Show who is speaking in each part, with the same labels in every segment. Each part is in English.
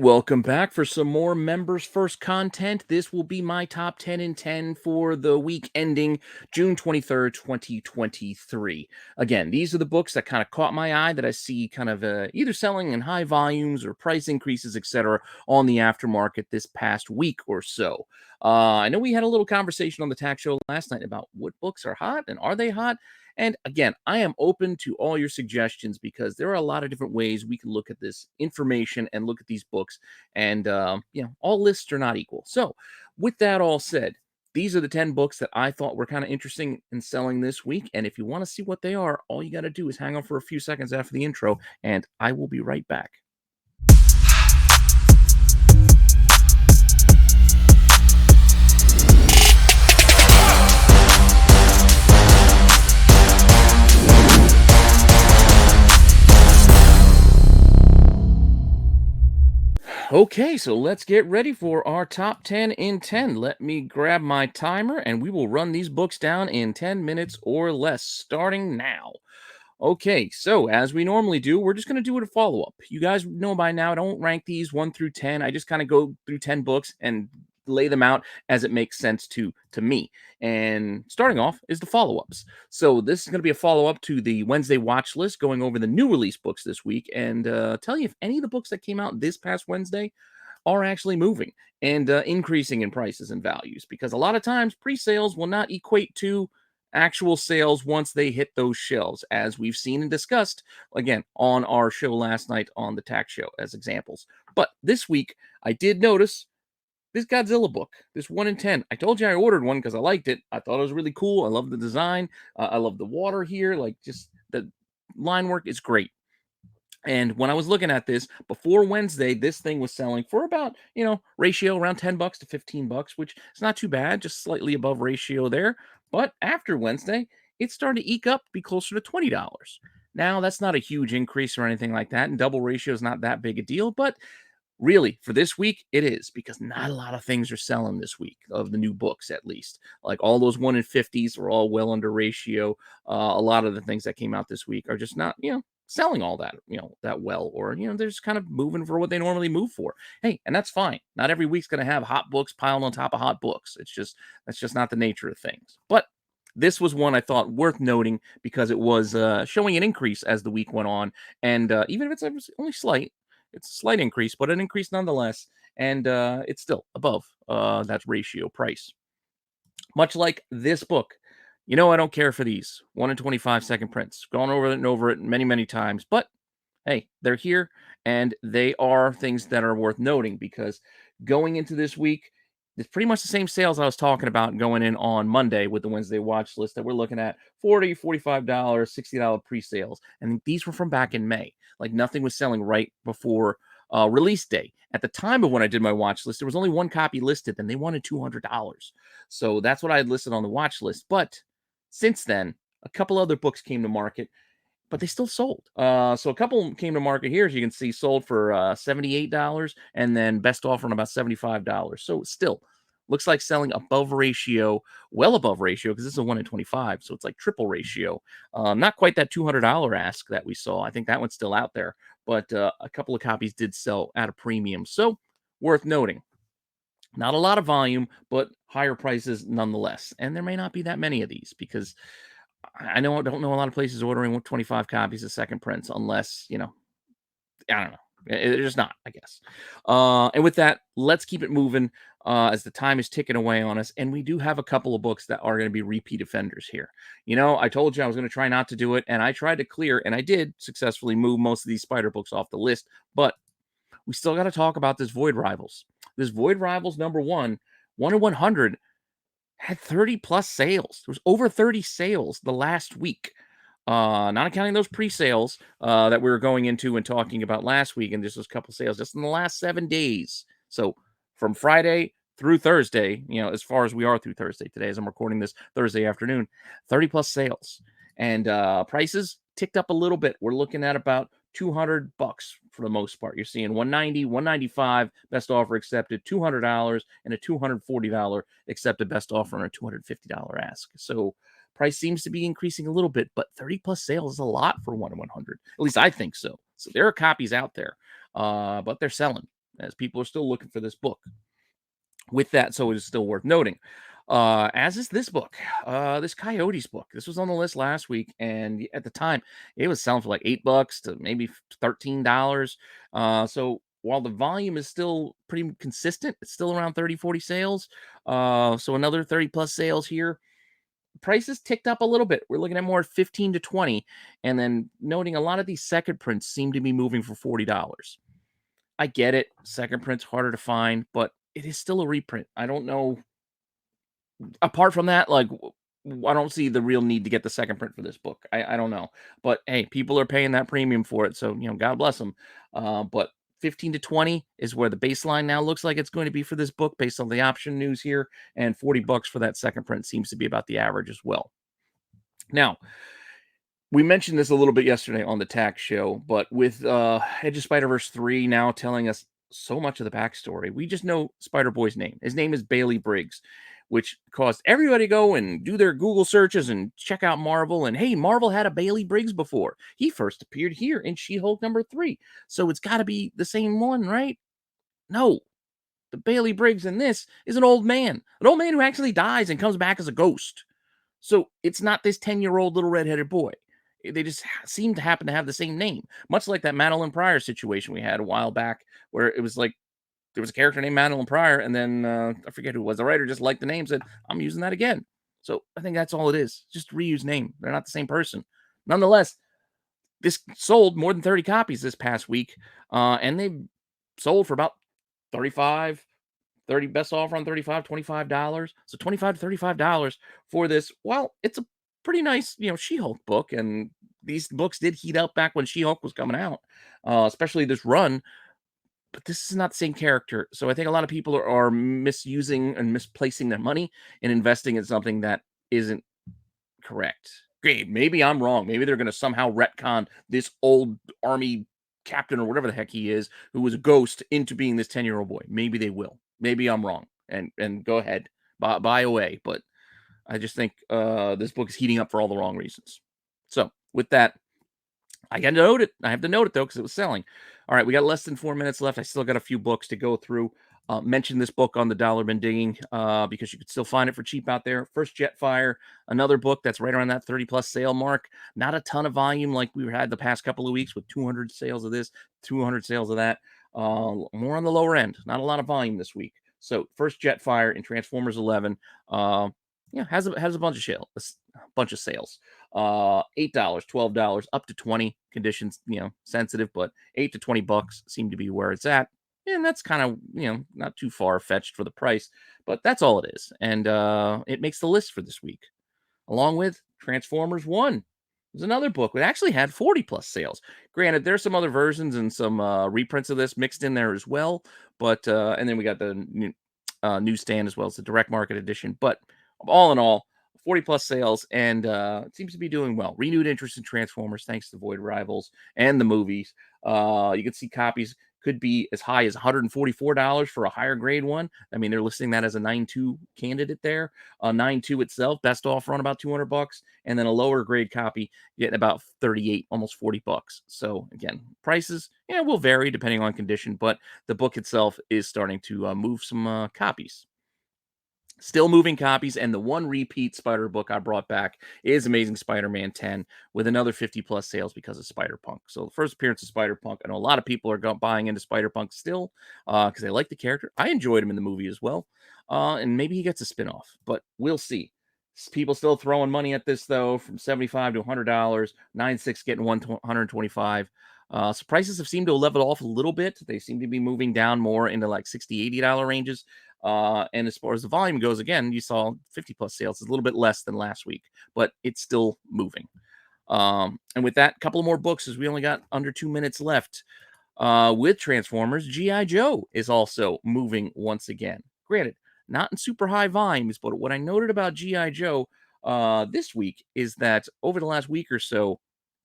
Speaker 1: welcome back for some more members first content. This will be my top 10 in 10 for the week ending June 23rd, 2023. Again, these are the books that kind of caught my eye that I see kind of either selling in high volumes or price increases, etc., on the aftermarket this past week or so. I know we had a little conversation on the tax show last night about what books are hot and are they hot? And again, I am open to all your suggestions because there are a lot of different ways we can look at this information and look at these books. And, all lists are not equal. So, with that all said, these are the 10 books that I thought were kind of interesting in selling this week. And if you want to see what they are, all you got to do is hang on for a few seconds after the intro, and I will be right back. Okay, so let's get ready for our top 10 in 10. Let me grab my timer and we will run these books down in 10 minutes or less, starting now. Okay, so as we normally do, we're just going to do it a follow up. You guys know by now, I don't rank these 1 through 10. I just kind of go through 10 books and lay them out as it makes sense to me. And starting off is the follow ups. So this is going to be a follow up to the Wednesday watch list, going over the new release books this week and tell you if any of the books that came out this past Wednesday are actually moving and increasing in prices and values, because a lot of times pre-sales will not equate to actual sales once they hit those shelves, as we've seen and discussed again on our show last night on the tax show as examples. But this week I did notice this Godzilla book, this 1 in 10. I told you I ordered one because I liked it. I thought it was really cool. I love the design. I love the water here. Like, just the line work is great. And when I was looking at this before Wednesday, this thing was selling for about, ratio around $10 to $15, which is not too bad, just slightly above ratio there. But after Wednesday, it started to eke up, be closer to $20. Now, that's not a huge increase or anything like that, and double ratio is not that big a deal, but really, for this week, it is, because not a lot of things are selling this week, of the new books at least. Like, all those 1 in 50s are all well under ratio. A lot of the things that came out this week are just not, selling all that, that well, or, they're just kind of moving for what they normally move for. Hey, and that's fine. Not every week's going to have hot books piled on top of hot books. That's just not the nature of things. But this was one I thought worth noting because it was showing an increase as the week went on. And even if it's only slight, it's a slight increase, but an increase nonetheless. And it's still above that ratio price. Much like this book. I don't care for these 1 in 25-second prints. Gone over it and over it many, many times. But hey, they're here, and they are things that are worth noting, because going into this week, it's pretty much the same sales I was talking about going in on Monday with the Wednesday watch list that we're looking at. $40, $45, $60 pre-sales. And these were from back in May. Like, nothing was selling right before release day. At the time of when I did my watch list, there was only one copy listed, and they wanted $200. So that's what I had listed on the watch list. But since then, a couple other books came to market, but they still sold. So a couple came to market here, as you can see, sold for $78, and then best offer on about $75. So still looks like selling above ratio, well above ratio, because this is a 1 in 25, so it's like triple ratio. Not quite that $200 ask that we saw. I think that one's still out there, but a couple of copies did sell at a premium. So worth noting. Not a lot of volume, but higher prices nonetheless. And there may not be that many of these, because I don't know a lot of places ordering 25 copies of second prints unless, I don't know. It's just not, I guess. And with that, let's keep it moving as the time is ticking away on us. And we do have a couple of books that are going to be repeat offenders here. I told you I was going to try not to do it, and I tried to clear, and I did successfully move most of these Spider books off the list. But we still got to talk about this Void Rivals. This Void Rivals number 1 in 100, had 30 plus sales. There was over 30 sales the last week. Not accounting those pre-sales that we were going into and talking about last week, and just those couple sales just in the last 7 days. So from Friday through Thursday, as far as we are through Thursday today, as I'm recording this Thursday afternoon, 30 plus sales. And prices ticked up a little bit. We're looking at about $200 for the most part. You're seeing $190, $195, best offer accepted, $200, and a $240 accepted best offer and a $250 ask. So price seems to be increasing a little bit, but 30 plus sales is a lot for 1 in 100. At least I think so. So there are copies out there, but they're selling. as people are still looking for this book. With that, so it is still worth noting. As is this book, this Coyotes book. This was on the list last week, and at the time, it was selling for like $8 to maybe $13. So while the volume is still pretty consistent, it's still around 30, 40 sales. So another 30 plus sales here. Prices ticked up a little bit. We're looking at more 15 to 20. And then noting a lot of these second prints seem to be moving for $40. I get it. Second print's harder to find, but it is still a reprint. I don't know. Apart from that, like, I don't see the real need to get the second print for this book. I don't know. But hey, people are paying that premium for it. So, God bless them. But 15 to 20 is where the baseline now looks like it's going to be for this book based on the option news here. And $40 for that second print seems to be about the average as well. Now, we mentioned this a little bit yesterday on the tax show, but with Edge of Spider-Verse 3 now telling us so much of the backstory, we just know Spider-Boy's name. His name is Bailey Briggs, which caused everybody to go and do their Google searches and check out Marvel. And hey, Marvel had a Bailey Briggs before. He first appeared here in She-Hulk #3. So it's got to be the same one, right? No. The Bailey Briggs in this is an old man who actually dies and comes back as a ghost. So it's not this 10-year-old little redheaded boy. They just seem to happen to have the same name, much like that Madeline Pryor situation we had a while back, where it was like there was a character named Madeline Pryor, and then I forget who it was. The writer just liked the name, said, "I'm using that again." So I think that's all it is. Just reuse name. They're not the same person. Nonetheless, this sold more than 30 copies this past week, and they sold for about 35 30 best offer on 35 $25. So 25 to $35 for this. Well, it's a pretty nice, She-Hulk book, and these books did heat up back when She-Hulk was coming out, especially this run. But this is not the same character. So I think a lot of people are misusing and misplacing their money and investing in something that isn't correct. Great. Maybe I'm wrong. Maybe they're going to somehow retcon this old army captain or whatever the heck he is, who was a ghost, into being this 10-year-old boy. Maybe they will. Maybe I'm wrong. And go ahead, buy away. But I just think this book is heating up for all the wrong reasons. So with that, I got to note it. I have to note it though because it was selling. All right, we got less than 4 minutes left. I still got a few books to go through. Mention this book on the Dollar Bin Digging because you could still find it for cheap out there. First Jetfire, another book that's right around that 30 plus sale mark. Not a ton of volume like we had the past couple of weeks with 200 sales of this, 200 sales of that. More on the lower end. Not a lot of volume this week. So First Jetfire in Transformers 11. Has a bunch of sales. $8, $12, up to 20. Conditions, sensitive, but $8 to $20 seem to be where it's at. And that's kind of, not too far fetched for the price, but that's all it is. And it makes the list for this week, along with Transformers 1. There's another book that actually had 40 plus sales. Granted, there's some other versions and some reprints of this mixed in there as well. But and then we got the newsstand as well as the direct market edition. But all in all, 40 plus sales, and it seems to be doing well. Renewed interest in Transformers thanks to Void Rivals and the movies. You can see copies could be as high as $144 for a higher grade one. I mean, they're listing that as a 9.2 candidate there. 9.2 itself, best offer on about $200, and then a lower grade copy getting about 38, almost $40. So again, prices will vary depending on condition, but the book itself is starting to move some copies. Still moving copies, and the one repeat Spider book I brought back is Amazing Spider-Man 10 with another 50 plus sales because of Spider-Punk. So the first appearance of Spider-Punk, I know a lot of people are buying into Spider-Punk still because they like the character. I enjoyed him in the movie as well, and maybe he gets a spinoff, but we'll see. People still throwing money at this though, from $75 to $100, 9.6 getting 125. So prices have seemed to level off a little bit. They seem to be moving down more into like $60, $80 ranges. And as far as the volume goes, again, you saw 50 plus sales. It's a little bit less than last week, but it's still moving. And with that, a couple of more books as we only got under 2 minutes left. With Transformers, G.I. Joe is also moving once again. Granted, not in super high volumes, but what I noted about G.I. Joe this week is that over the last week or so,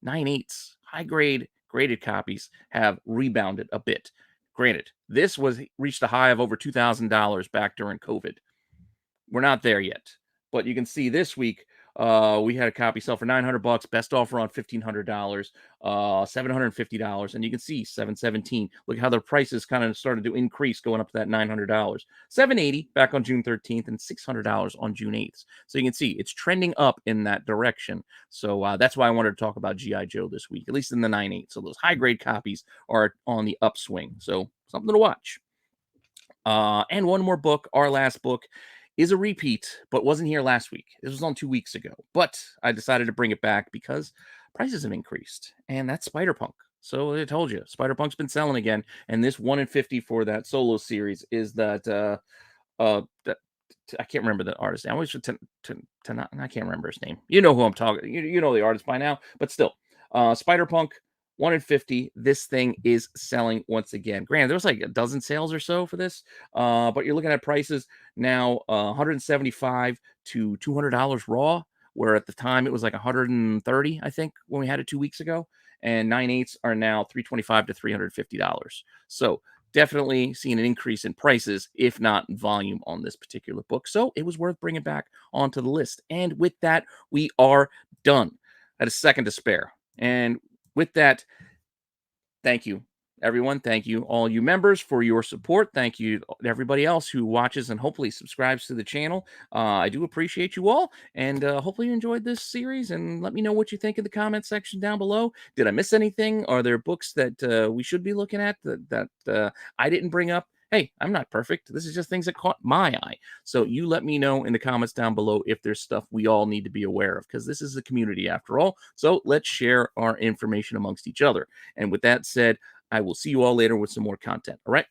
Speaker 1: 9.8s, high grade graded copies have rebounded a bit. Granted, this reached a high of over $2,000 back during COVID. We're not there yet, but you can see this week We had a copy sell for $900, best offer on $1,500, $750, and you can see 717. Look how the prices kind of started to increase, going up to that $900, 780 back on June 13th, and $600 on June 8th. So you can see it's trending up in that direction. So that's why I wanted to talk about GI Joe this week, at least in the 9.8. So those high grade copies are on the upswing. So something to watch. And one more book, our last book, is a repeat, but wasn't here last week. This was on 2 weeks ago. But I decided to bring it back because prices have increased, and that's Spider-Punk. So I told you, Spider-Punk's been selling again, and this 1 in 50 for that solo series is that I can't remember the artist. I always I can't remember his name. You know who I'm talking. You know the artist by now, but still, Spider-Punk 1 in 50. This thing is selling once again. Granted, there was like a dozen sales or so for this, but you're looking at prices now, 175 to $200 raw, where at the time it was like 130, I think, when we had it 2 weeks ago. And 9.8s are now 325 to $350. So definitely seeing an increase in prices, if not volume, on this particular book. So it was worth bringing back onto the list. And with that, we are done. I had a second to spare. And with that, thank you, everyone. Thank you, all you members, for your support. Thank you to everybody else who watches and hopefully subscribes to the channel. I do appreciate you all, and hopefully you enjoyed this series. And let me know what you think in the comment section down below. Did I miss anything? Are there books that we should be looking at that I didn't bring up? Hey, I'm not perfect. This is just things that caught my eye. So you let me know in the comments down below if there's stuff we all need to be aware of, because this is a community after all. So let's share our information amongst each other. And with that said, I will see you all later with some more content. All right.